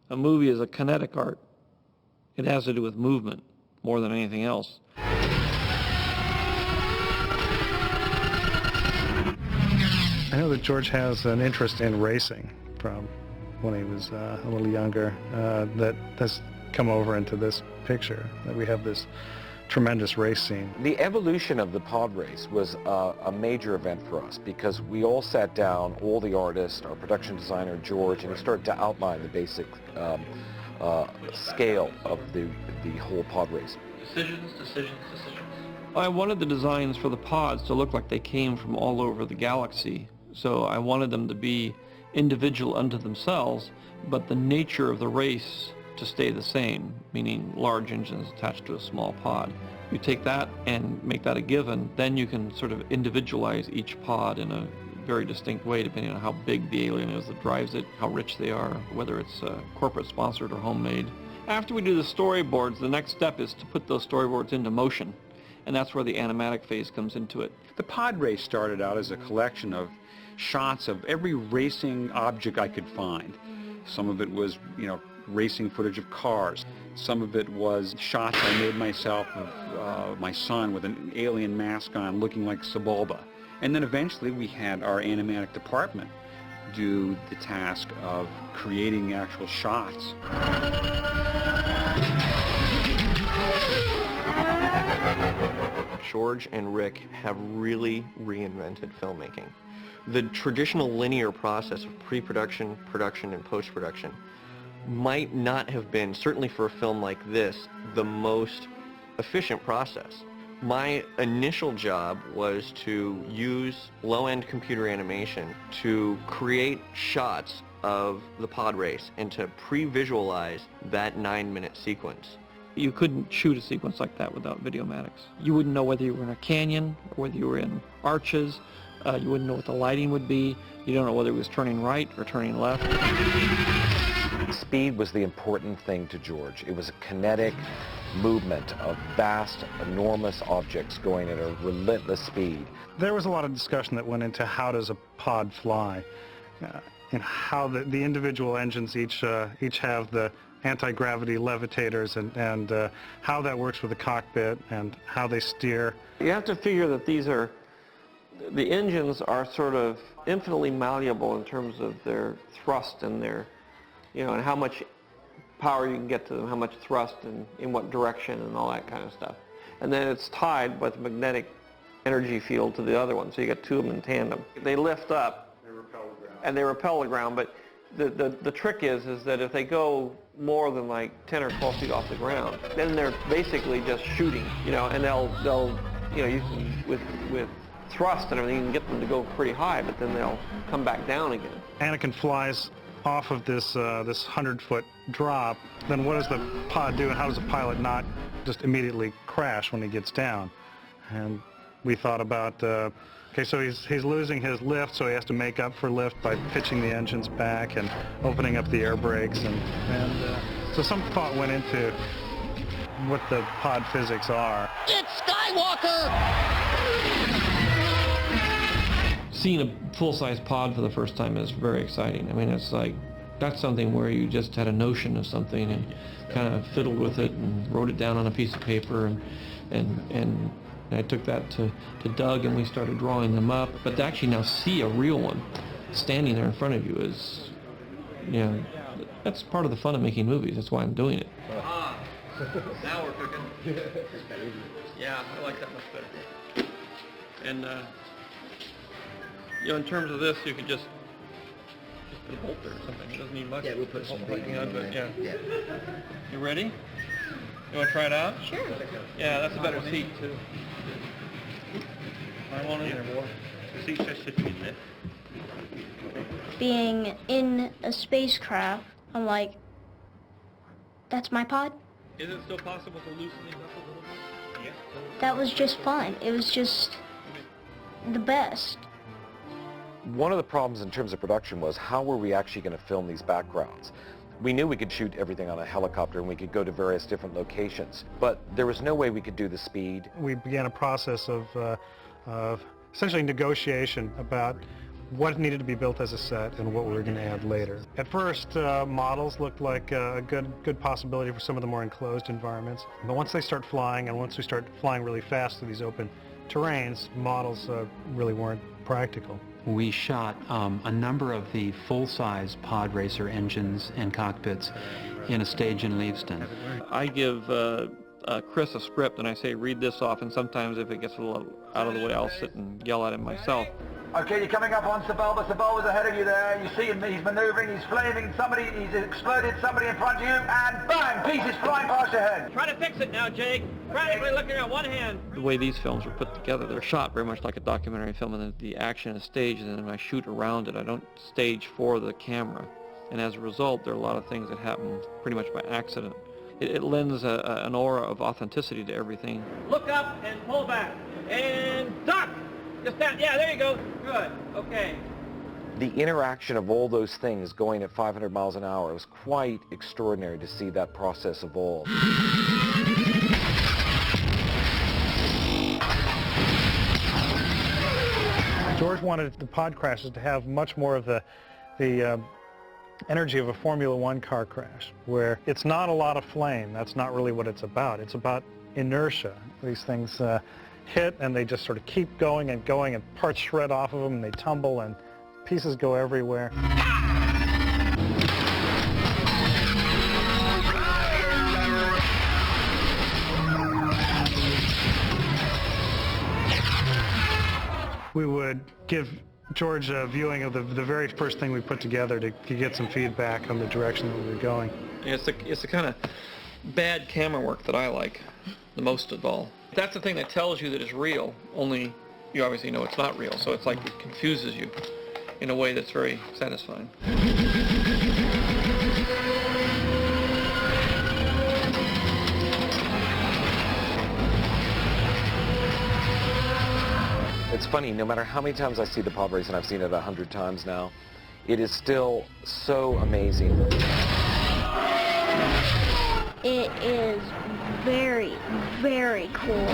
A movie is a kinetic art. It has to do with movement more than anything else. I know that George has an interest in racing from when he was a little younger. That has come over into this picture, that we have this tremendous race scene. The evolution of the pod race was a major event for us because we all sat down, all the artists, our production designer George, and we started to outline the basic scale of the whole pod race. Decisions. I wanted the designs for the pods to look like they came from all over the galaxy. So I wanted them to be individual unto themselves, but the nature of the race to stay the same, meaning large engines attached to a small pod. You take that and make that a given, then you can sort of individualize each pod in a very distinct way depending on how big the alien is that drives it, how rich they are, whether it's corporate sponsored or homemade. After we do the storyboards, the next step is to put those storyboards into motion, and that's where the animatic phase comes into it. The pod race started out as a collection of shots of every racing object I could find. Some of it was, racing footage of cars. Some of it was shots I made myself of my son with an alien mask on looking like Sebulba. And then eventually we had our animatic department do the task of creating actual shots. George and Rick have really reinvented filmmaking. The traditional linear process of pre-production, production, and post-production might not have been, certainly for a film like this, the most efficient process. My initial job was to use low-end computer animation to create shots of the pod race and to pre-visualize that 9-minute sequence. You couldn't shoot a sequence like that without Videomatics. You wouldn't know whether you were in a canyon or whether you were in arches. You wouldn't know what the lighting would be. You don't know whether it was turning right or turning left. Speed was the important thing to George. It was a kinetic movement of vast, enormous objects going at a relentless speed. There was a lot of discussion that went into how does a pod fly, and how the individual engines each have the anti-gravity levitators, and how that works with the cockpit and how they steer. You have to figure that the engines are sort of infinitely malleable in terms of their thrust and their, and how much power you can get to them, how much thrust and in what direction and all that kind of stuff. And then it's tied by the magnetic energy field to the other one, so you got two of them in tandem. They lift up and they repel the ground, but the trick is that if they go more than like 10 or 12 feet off the ground, then they're basically just shooting, and they'll you can, with thrust and everything, you can get them to go pretty high, but then they'll come back down again. Anakin flies off of this 100-foot drop. Then what does the pod do, and how does the pilot not just immediately crash when he gets down? And we thought about, okay, so he's losing his lift, so he has to make up for lift by pitching the engines back and opening up the air brakes, and so some thought went into what the pod physics are. It's Skywalker! Seeing a full-size pod for the first time is very exciting. I mean, it's like, that's something where you just had a notion of something and kind of fiddled with it and wrote it down on a piece of paper, and I took that to Doug and we started drawing them up. But to actually now see a real one standing there in front of you is, that's part of the fun of making movies. That's why I'm doing it. Now we're cooking. Yeah, I like that much better. And in terms of this, you could just put a bolt there or something. It doesn't need much. Yeah, we'll put some bacon on but there. yeah. Yeah. You ready? You want to try it out? Sure. Yeah, that's a better seat too. I won't either, boy. The seat just should be there. Being in a spacecraft, I'm like, that's my pod? Is it still possible to loosen these up a little bit? Yeah. That was just fun. It was just the best. One of the problems in terms of production was how were we actually going to film these backgrounds? We knew we could shoot everything on a helicopter and we could go to various different locations, but there was no way we could do the speed. We began a process of essentially negotiation about what needed to be built as a set and what we were going to add later. At first, models looked like a good possibility for some of the more enclosed environments. But once they start flying, and once we start flying really fast through these open terrains, models really weren't practical. We shot a number of the full-size pod racer engines and cockpits in a stage in Leavesden. I give Chris a script and I say, read this off, and sometimes if it gets a little out of the way, I'll sit and yell at him myself. Okay, you're coming up on Sebulba. Sebulba's ahead of you there. You see him, he's manoeuvring, he's flaming, he's exploded somebody in front of you, and bang, pieces flying past your head. Try to fix it now, Jake. Practically looking at one hand. The way these films are put together, they're shot very much like a documentary film, and the action is staged, and then I shoot around it. I don't stage for the camera. And as a result, there are a lot of things that happen pretty much by accident. It lends an aura of authenticity to everything. Look up and pull back. And duck! Just that, yeah, there you go. Good, okay. The interaction of all those things going at 500 miles an hour, it was quite extraordinary to see that process evolve. George wanted the pod crashes to have much more of the energy of a Formula One car crash, where it's not a lot of flame. That's not really what it's about. It's about inertia. These things hit and they just sort of keep going, and parts shred off of them, and they tumble, and pieces go everywhere. We would give George a viewing of the very first thing we put together to get some feedback on the direction that we were going. It's the kind of bad camera work that I like the most of all. That's the thing that tells you that it's real, only you obviously know it's not real, so it's like it confuses you in a way that's very satisfying. It's funny, no matter how many times I see the pod race, and I've seen it 100 times now, it is still so amazing. It is very, very cool.